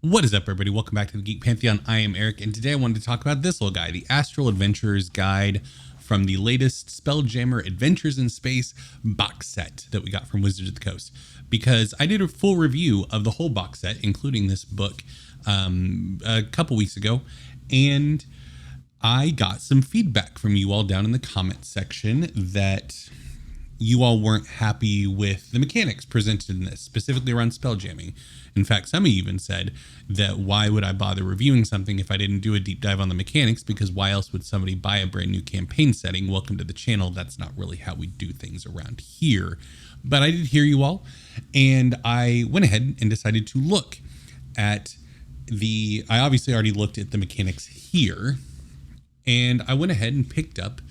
What is up, everybody? Welcome back to the Geek Pantheon. I am Eric, and today I wanted to talk about this little guy, the Astral Adventurer's Guide from the latest Spelljammer Adventures in Space box set that we got from Wizards of the Coast. Because I did a full review of the whole box set, including this book, a couple weeks ago, and I got some feedback from you all down in the comments section that you all weren't happy with the mechanics presented in this, specifically around spelljamming. In fact, some of you even said that why would I bother reviewing something if I didn't do a deep dive on the mechanics, because why else would somebody buy a brand new campaign setting? Welcome to the channel. That's not really how we do things around here. But I did hear you all, and I went ahead and decided to look at I obviously already looked at the mechanics here, and I went ahead and picked up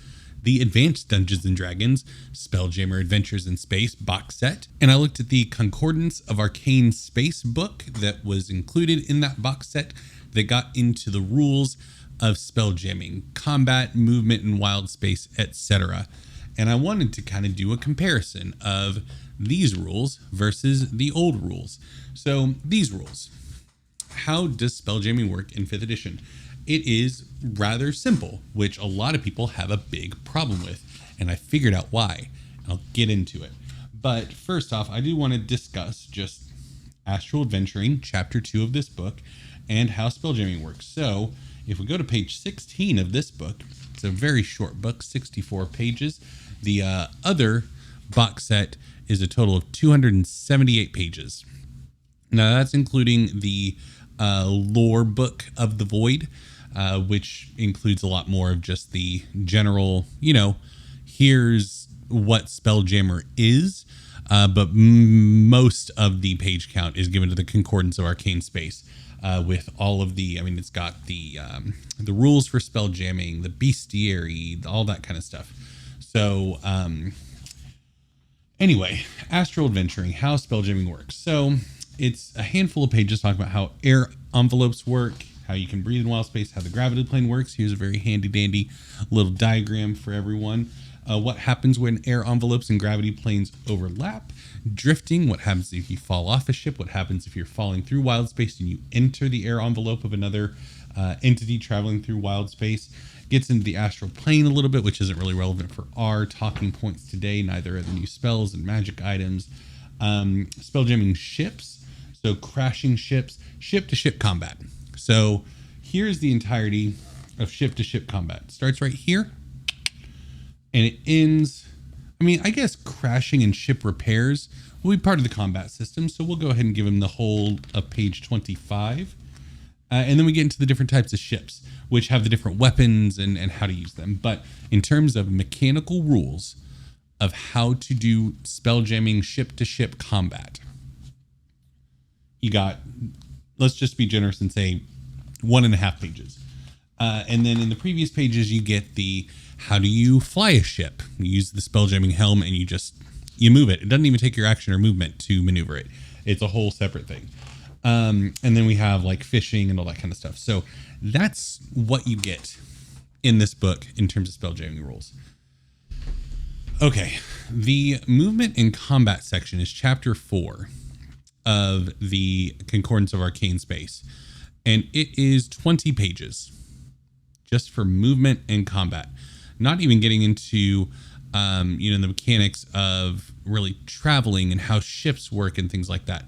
the Advanced Dungeons & Dragons Spelljammer Adventures in Space box set. And I looked at the Concordance of Arcane Space book that was included in that box set that got into the rules of spelljamming, combat, movement in wild space, etc. And I wanted to kind of do a comparison of these rules versus the old rules. So these rules. How does spelljamming work in 5th edition? It is rather simple, which a lot of people have a big problem with, and I figured out why. I'll get into it. But first off, I do want to discuss just Astral Adventuring, Chapter 2 of this book, and how spelljamming works. So if we go to page 16 of this book, it's a very short book, 64 pages. The other box set is a total of 278 pages. Now that's including the lore book of the Void, which includes a lot more of just the general, here's what Spelljammer is, but most of the page count is given to the Concordance of Arcane Space, with all of it's got the rules for spelljamming, the bestiary, all that kind of stuff. So anyway, Astral Adventuring, how spelljamming works. So it's a handful of pages talking about how air envelopes work, how you can breathe in wild space, how the gravity plane works. Here's a very handy dandy little diagram for everyone. What happens when air envelopes and gravity planes overlap, drifting, what happens if you fall off a ship, what happens if you're falling through wild space and you enter the air envelope of another entity traveling through wild space. Gets into the astral plane a little bit, which isn't really relevant for our talking points today. Neither are the new spells and magic items. Spelljamming ships, so crashing ships, ship-to-ship combat. So here's the entirety of ship-to-ship combat. It starts right here, and it ends, I guess crashing and ship repairs will be part of the combat system, so we'll go ahead and give them the whole of page 25. And then we get into the different types of ships, which have the different weapons and how to use them. But in terms of mechanical rules of how to do spelljamming ship-to-ship combat, you got, let's just be generous and say 1.5 pages. And then in the previous pages, you get the how do you fly a ship? You use the spelljamming helm and you move it. It doesn't even take your action or movement to maneuver it. It's a whole separate thing. And then we have like fishing and all that kind of stuff. So that's what you get in this book in terms of spelljamming rules. Okay, the movement and combat section is chapter 4 of the Concordance of Arcane Space, and it is 20 pages just for movement and combat, not even getting into the mechanics of really traveling and how ships work and things like that.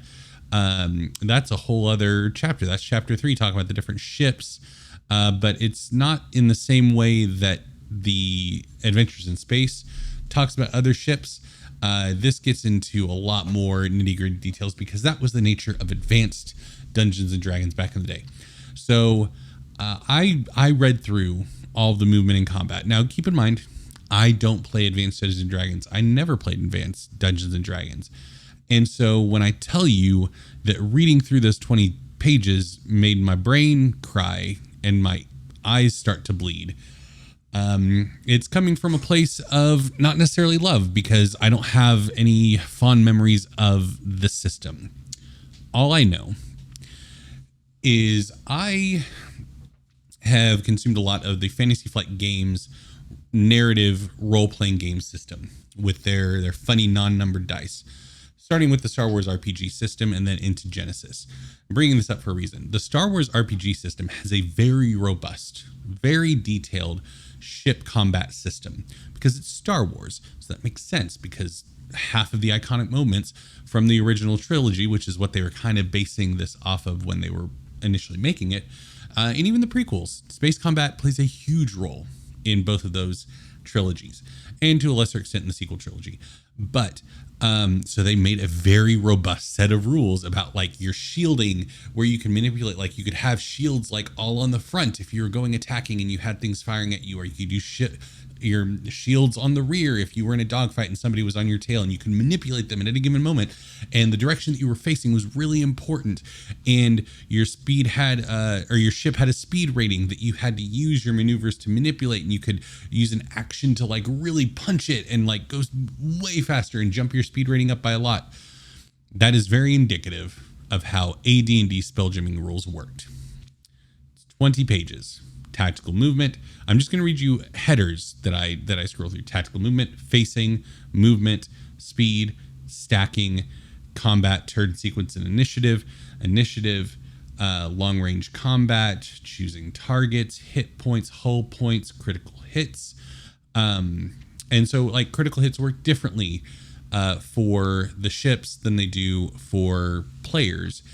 That's a whole other chapter. That's chapter 3, talking about the different ships, but it's not in the same way that the Adventures in Space talks about other ships. This gets into a lot more nitty-gritty details because that was the nature of Advanced Dungeons & Dragons back in the day. So I read through all of the movement and combat. Now, keep in mind, I don't play Advanced Dungeons & Dragons. I never played Advanced Dungeons & Dragons. And so when I tell you that reading through those 20 pages made my brain cry and my eyes start to bleed, it's coming from a place of not necessarily love, because I don't have any fond memories of the system. All I know is I have consumed a lot of the Fantasy Flight Games narrative role-playing game system with their funny non-numbered dice. starting with the Star Wars RPG system and then into Genesis. I'm bringing this up for a reason. The Star Wars RPG system has a very robust, very detailed ship combat system because it's Star Wars. So that makes sense because half of the iconic moments from the original trilogy, which is what they were kind of basing this off of when they were initially making it, and even the prequels, space combat plays a huge role in both of those trilogies and to a lesser extent in the sequel trilogy. But so they made a very robust set of rules about like your shielding, where you can manipulate, like you could have shields like all on the front if you were going attacking and you had things firing at you, or you could use your shields on the rear if you were in a dogfight and somebody was on your tail, and you can manipulate them at any given moment. And the direction that you were facing was really important. And your speed had, or your ship had a speed rating that you had to use your maneuvers to manipulate. And you could use an action to like really punch it and like go way faster and jump your speed rating up by a lot. That is very indicative of how AD&D spelljamming rules worked. It's 20 pages. Tactical movement. I'm just going to read you headers that I scroll through. Tactical movement, facing, movement, speed, stacking, combat, turn sequence, and initiative, long range combat, choosing targets, hit points, hull points, critical hits. And so like critical hits work differently for the ships than they do for players.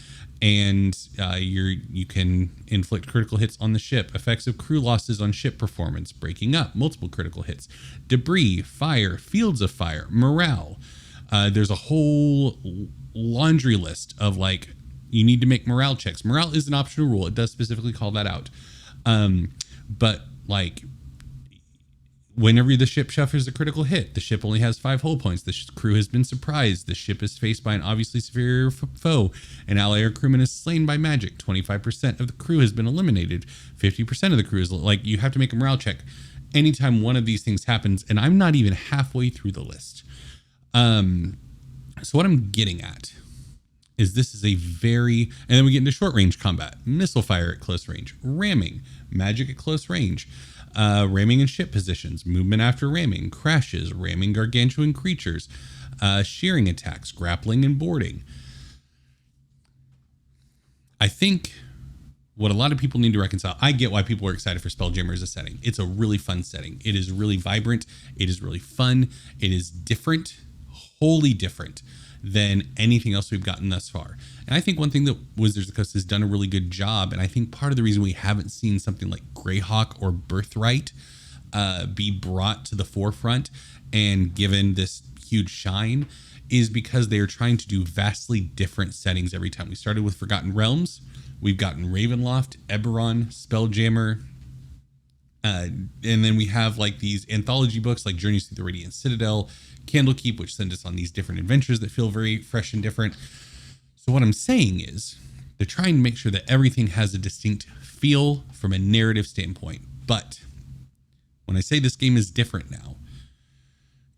And you can inflict critical hits on the ship, effects of crew losses on ship performance, breaking up, multiple critical hits, debris, fire, fields of fire, morale. There's a whole laundry list of like, you need to make morale checks. Morale is an optional rule. It does specifically call that out. But like, whenever the ship suffers a critical hit, the ship only has 5 hull points. The crew has been surprised. The ship is faced by an obviously superior foe. An ally or crewman is slain by magic. 25% of the crew has been eliminated. 50% of the crew is like, you have to make a morale check anytime one of these things happens. And I'm not even halfway through the list. So what I'm getting at is this is a very, and then we get into short range combat, missile fire at close range, ramming, magic at close range, ramming in ship positions, movement after ramming, crashes, ramming gargantuan creatures, shearing attacks, grappling and boarding. I think what a lot of people need to reconcile, I get why people are excited for Spelljammer as a setting. It's a really fun setting. It is really vibrant. It is really fun. It is different, wholly different than anything else we've gotten thus far. And I think one thing that Wizards of the Coast has done a really good job, and I think part of the reason we haven't seen something like Greyhawk or Birthright be brought to the forefront and given this huge shine, is because they are trying to do vastly different settings every time. We started with Forgotten Realms. We've gotten Ravenloft, Eberron, Spelljammer, and then we have like these anthology books like Journeys Through the Radiant Citadel, Candlekeep, which send us on these different adventures that feel very fresh and different. So what I'm saying is they're trying to make sure that everything has a distinct feel from a narrative standpoint. But when I say this game is different now,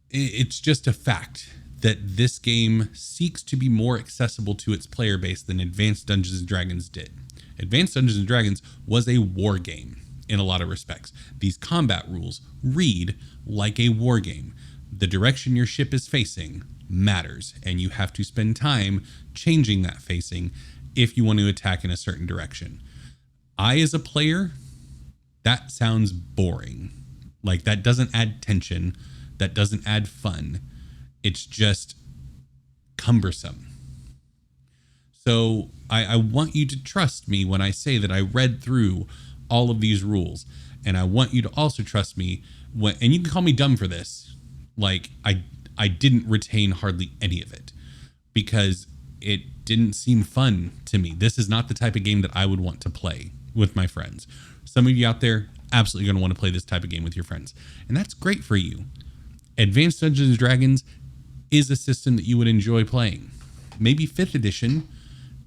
it's just a fact that this game seeks to be more accessible to its player base than Advanced Dungeons & Dragons did. Advanced Dungeons & Dragons was a war game in a lot of respects. These combat rules read like a war game. The direction your ship is facing matters, and you have to spend time changing that facing if you want to attack in a certain direction. I, as a player, that sounds boring. Like, that doesn't add tension. That doesn't add fun. It's just cumbersome. So I want you to trust me when I say that I read through all of these rules, and I want you to also trust me when, and you can call me dumb for this. Like, I didn't retain hardly any of it because it didn't seem fun to me. This is not the type of game that I would want to play with my friends. Some of you out there absolutely going to want to play this type of game with your friends, and that's great for you. Advanced Dungeons and Dragons is a system that you would enjoy playing. Maybe 5th edition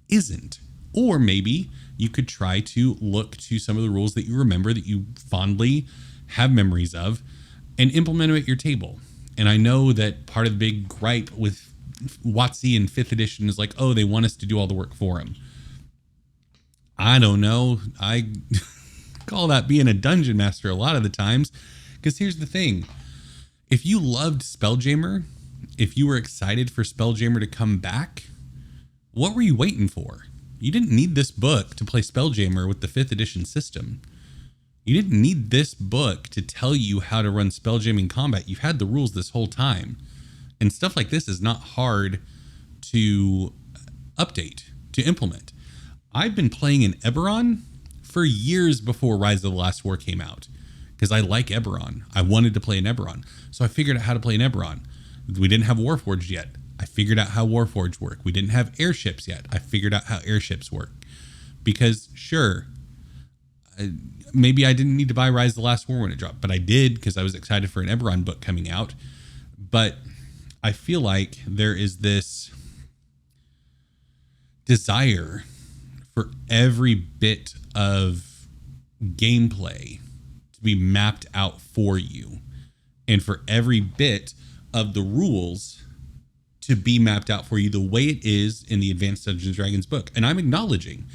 isn't, or maybe you could try to look to some of the rules that you remember, that you fondly have memories of, and implement them at your table. And I know that part of the big gripe with WotC and 5th edition is like, oh, they want us to do all the work for them. I don't know. I call that being a dungeon master a lot of the times, because here's the thing. If you loved Spelljammer, if you were excited for Spelljammer to come back, what were you waiting for? You didn't need this book to play Spelljammer with the 5th edition system. You didn't need this book to tell you how to run spelljamming combat. You've had the rules this whole time. And stuff like this is not hard to update, to implement. I've been playing in Eberron for years before Rise of the Last War came out, because I like Eberron. I wanted to play in Eberron. So I figured out how to play in Eberron. We didn't have Warforged yet. I figured out how Warforged work. We didn't have airships yet. I figured out how airships work. Because sure, maybe I didn't need to buy Rise of the Last War when it dropped, but I did because I was excited for an Eberron book coming out. But I feel like there is this desire for every bit of gameplay to be mapped out for you, and for every bit of the rules to be mapped out for you the way it is in the Advanced Dungeons and Dragons book. And I'm acknowledging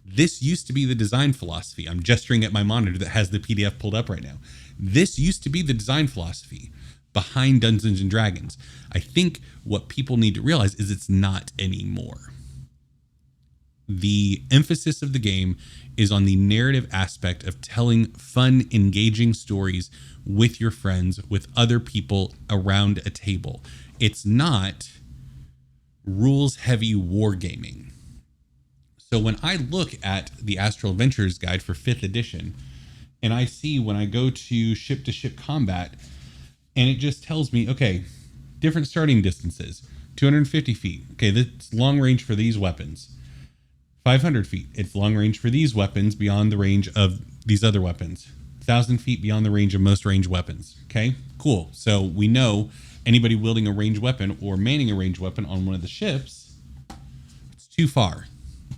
this used to be the design philosophy. I'm gesturing at my monitor that has the PDF pulled up right now. This used to be the design philosophy behind Dungeons and Dragons. I think what people need to realize is it's not anymore. The emphasis of the game is on the narrative aspect of telling fun, engaging stories with your friends, with other people around a table. It's not rules-heavy wargaming. So when I look at the Astral Adventures Guide for 5th edition, and I see when I go to ship combat, and it just tells me, okay, different starting distances, 250 feet. Okay, that's long range for these weapons. 500 feet, it's long range for these weapons beyond the range of these other weapons. 1,000 feet beyond the range of most ranged weapons. Okay, cool. So we know anybody wielding a ranged weapon or manning a ranged weapon on one of the ships, it's too far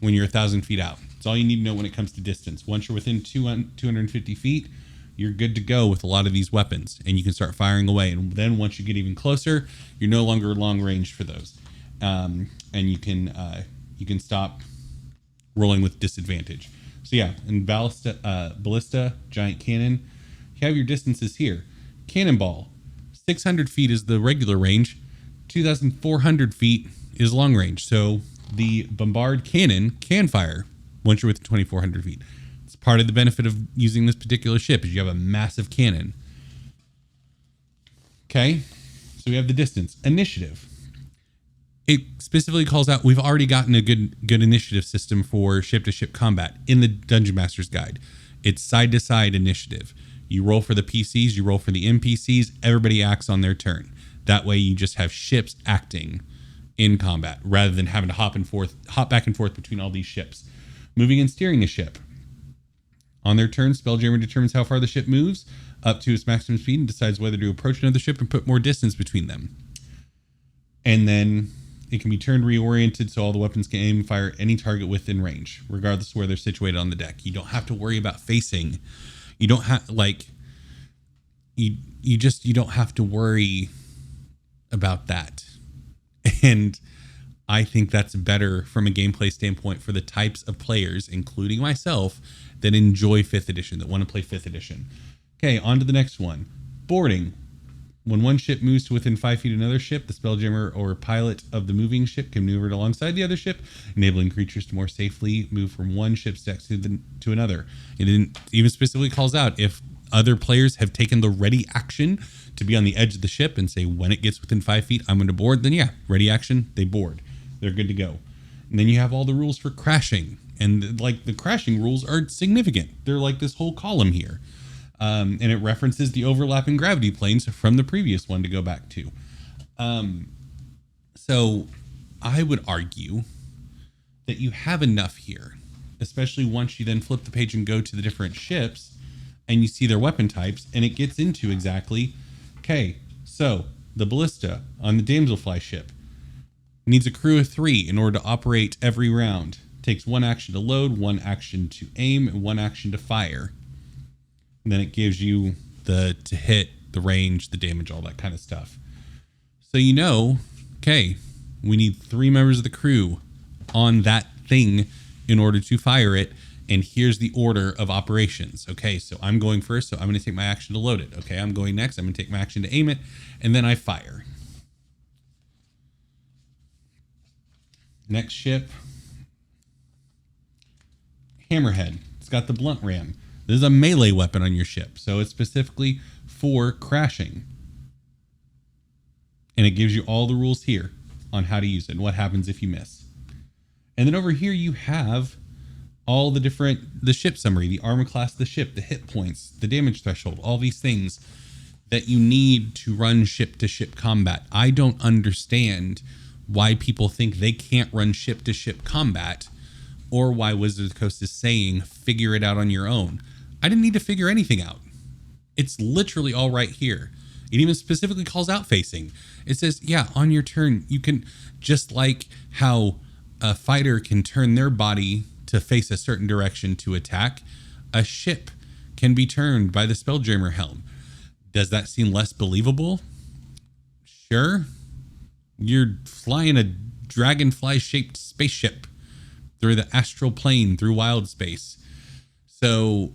when you're 1,000 feet out. It's all you need to know when it comes to distance. Once you're within 250 feet, you're good to go with a lot of these weapons, and you can start firing away. And then once you get even closer, you're no longer long range for those, and you can stop rolling with disadvantage. So yeah, in ballista, giant cannon, you have your distances here. Cannonball, 600 feet is the regular range, 2,400 feet is long range. So the bombard cannon can fire once you're within 2,400 feet. It's part of the benefit of using this particular ship is you have a massive cannon. Okay, so we have the distance. Initiative. It specifically calls out, we've already gotten a good initiative system for ship-to-ship combat in the Dungeon Master's Guide. It's side-to-side initiative. You roll for the PCs, you roll for the NPCs, everybody acts on their turn. That way you just have ships acting in combat rather than having to hop back and forth between all these ships. Moving and steering a ship. On their turn, Spelljammer determines how far the ship moves up to its maximum speed and decides whether to approach another ship and put more distance between them. And then it can be turned reoriented so all the weapons can aim and fire any target within range, regardless of where they're situated on the deck. You don't have to worry about facing. You don't have you don't have to worry about that. And I think that's better from a gameplay standpoint for the types of players, including myself, that enjoy 5th edition, that want to play 5th edition. Okay, on to the next one. Boarding. When one ship moves to within 5 feet of another ship, the Spelljammer or pilot of the moving ship can maneuver alongside the other ship, enabling creatures to more safely move from one ship's deck to another. It even specifically calls out if other players have taken the ready action to be on the edge of the ship and say, when it gets within 5 feet, I'm going to board, then yeah, ready action, they board. They're good to go. And then you have all the rules for crashing. And like the crashing rules are significant. They're like this whole column here. And it references the overlapping gravity planes from the previous one to go back to. So I would argue that you have enough here, especially once you then flip the page and go to the different ships and you see their weapon types, and it gets into exactly, okay, so the ballista on the Damselfly ship needs a crew of 3 in order to operate every round. Takes 1 action to load, 1 action to aim, and 1 action to fire. And then it gives you the to hit, the range, the damage, all that kind of stuff. So you know, okay, we need 3 members of the crew on that thing in order to fire it. And here's the order of operations. Okay, so I'm going first, so I'm going to take my action to load it. Okay, I'm going next, I'm going to take my action to aim it, and then I fire. Next ship, Hammerhead. It's got the blunt ram. This is a melee weapon on your ship, so it's specifically for crashing. And it gives you all the rules here on how to use it and what happens if you miss. And then over here you have all the ship summary, the armor class of the ship, the hit points, the damage threshold, all these things that you need to run ship to ship combat. I don't understand why people think they can't run ship to ship combat, or why Wizards of the Coast is saying figure it out on your own. I didn't need to figure anything out. It's literally all right here. It even specifically calls out facing. It says, yeah, on your turn, you can, just like how a fighter can turn their body to face a certain direction to attack, a ship can be turned by the Spelljammer helm. Does that seem less believable? Sure. You're flying a dragonfly-shaped spaceship through the astral plane, through wild space. So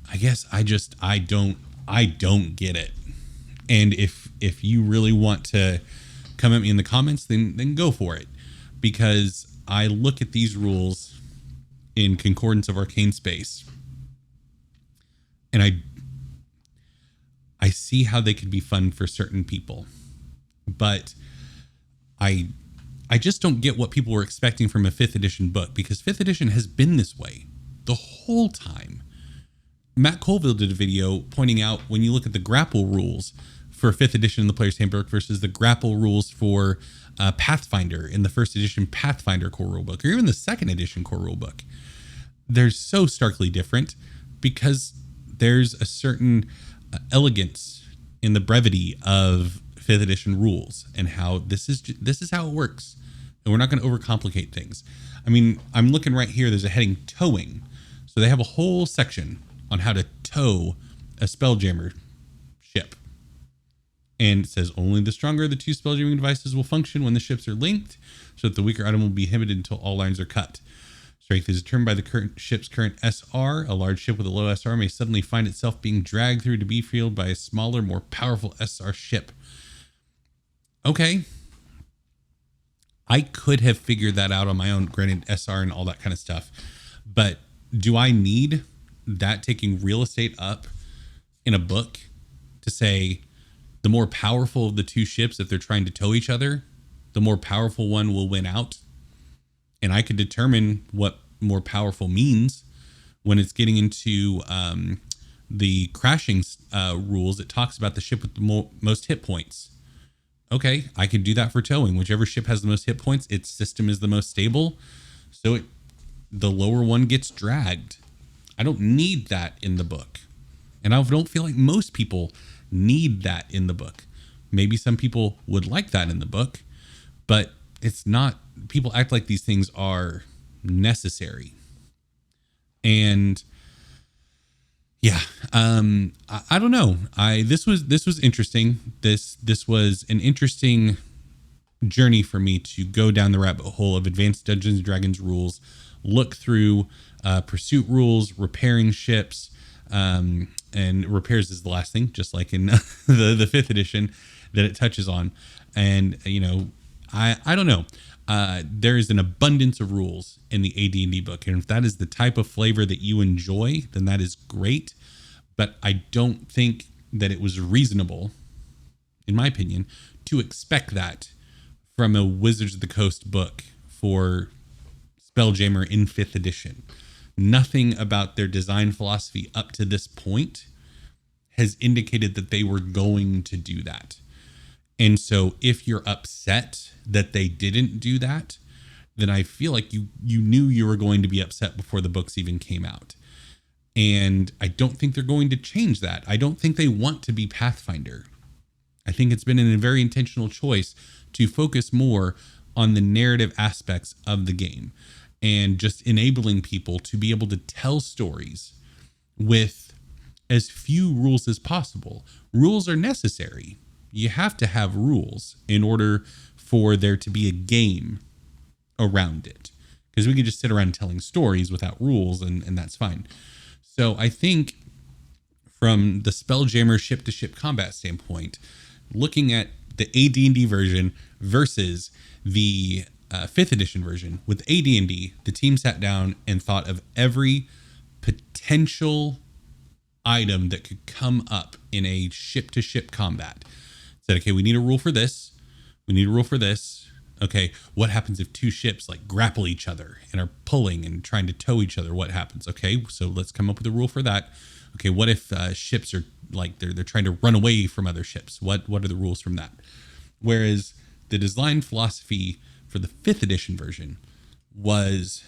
I guess I don't get it. And if you really want to come at me in the comments, then go for it. Because I look at these rules in Concordance of Arcane Space, and I see how they could be fun for certain people. But I just don't get what people were expecting from a 5th edition book, because 5th edition has been this way the whole time. Matt Colville did a video pointing out, when you look at the grapple rules for 5th edition in the Player's Handbook versus the grapple rules for Pathfinder in the 1st edition Pathfinder core rulebook, or even the 2nd edition core rulebook, they're so starkly different because there's a certain elegance in the brevity of 5th edition rules, and how this is how it works, and we're not going to overcomplicate things. I mean, I'm looking right here, there's a heading towing, so they have a whole section on how to tow a Spelljammer ship, and it says only the stronger of the 2 spelljamming devices will function when the ships are linked, so that the weaker item will be inhibited until all lines are cut. Strength is determined by the ship's current SR. A large ship with a low SR may suddenly find itself being dragged through a debris field by a smaller, more powerful SR ship. Okay. I could have figured that out on my own, granted SR and all that kind of stuff. But do I need that taking real estate up in a book to say the more powerful of the 2 ships, if they're trying to tow each other, the more powerful one will win out? And I could determine what more powerful means when it's getting into the crashing rules. It talks about the ship with the most hit points. Okay, I could do that for towing. Whichever ship has the most hit points, its system is the most stable. So the lower one gets dragged. I don't need that in the book. And I don't feel like most people need that in the book. Maybe some people would like that in the book, but it's not. People act like these things are necessary. And yeah, I don't know. This was interesting. This was an interesting journey for me to go down the rabbit hole of advanced Dungeons and Dragons rules, look through pursuit rules, repairing ships, and repairs is the last thing, just like in the 5th edition that it touches on. And I don't know. There is an abundance of rules in the AD&D book, and if that is the type of flavor that you enjoy, then that is great. But I don't think that it was reasonable, in my opinion, to expect that from a Wizards of the Coast book for Spelljammer in 5th edition. Nothing about their design philosophy up to this point has indicated that they were going to do that. And so if you're upset that they didn't do that, then I feel like you knew you were going to be upset before the books even came out. And I don't think they're going to change that. I don't think they want to be Pathfinder. I think it's been a very intentional choice to focus more on the narrative aspects of the game and just enabling people to be able to tell stories with as few rules as possible. Rules are necessary. You have to have rules in order for there to be a game around it, because we could just sit around telling stories without rules, and that's fine. So I think from the Spelljammer ship-to-ship combat standpoint, looking at the AD&D version versus the fifth edition version with AD&D, the team sat down and thought of every potential item that could come up in a ship-to-ship combat. Said, okay, we need a rule for this. We need a rule for this. Okay, what happens if two ships like grapple each other and are pulling and trying to tow each other? What happens? Okay, so let's come up with a rule for that. Okay, what if ships are like they're trying to run away from other ships? What are the rules from that? Whereas the design philosophy for the 5th edition version was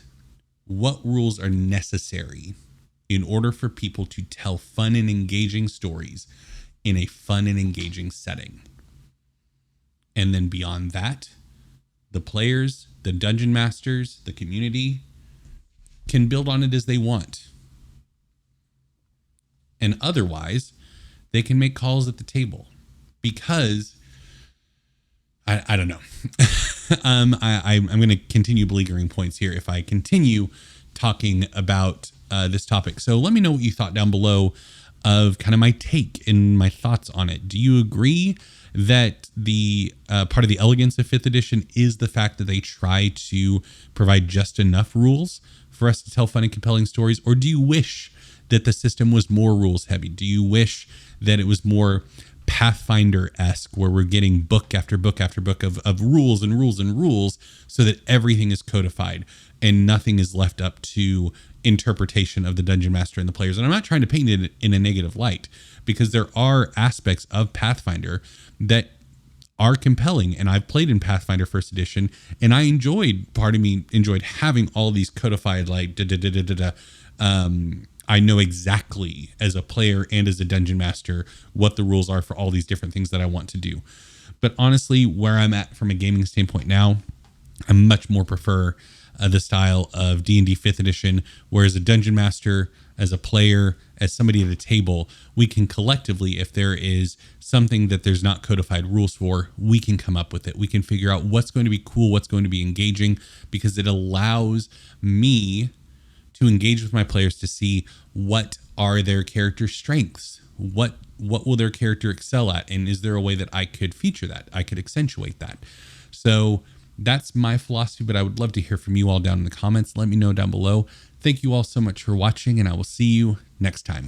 what rules are necessary in order for people to tell fun and engaging stories in a fun and engaging setting. And then beyond that, the players, the dungeon masters, the community can build on it as they want. And otherwise, they can make calls at the table because I don't know. I'm going to continue beleaguering points here if I continue talking about this topic. So let me know what you thought down below of kind of my take and my thoughts on it. Do you agree that the part of the elegance of 5th edition is the fact that they try to provide just enough rules for us to tell fun and compelling stories? Or do you wish that the system was more rules heavy? Do you wish that it was more Pathfinder-esque, where we're getting book after book after book of rules and rules and rules so that everything is codified and nothing is left up to interpretation of the dungeon master and the players? And I'm not trying to paint it in a negative light, because there are aspects of Pathfinder that are compelling, and I've played in Pathfinder 1st edition, and I enjoyed, part of me enjoyed having all these codified, like I know exactly as a player and as a dungeon master what the rules are for all these different things that I want to do. But honestly, where I'm at from a gaming standpoint now, I much more prefer the style of D&D 5th edition, where as a dungeon master, as a player, as somebody at a table, we can collectively, if there is something that there's not codified rules for, we can come up with it. We can figure out what's going to be cool, what's going to be engaging, because it allows me to engage with my players to see what are their character strengths, what will their character excel at, and is there a way that I could feature that, I could accentuate that. So that's my philosophy, but I would love to hear from you all down in the comments. Let me know down below. Thank you all so much for watching, and I will see you next time.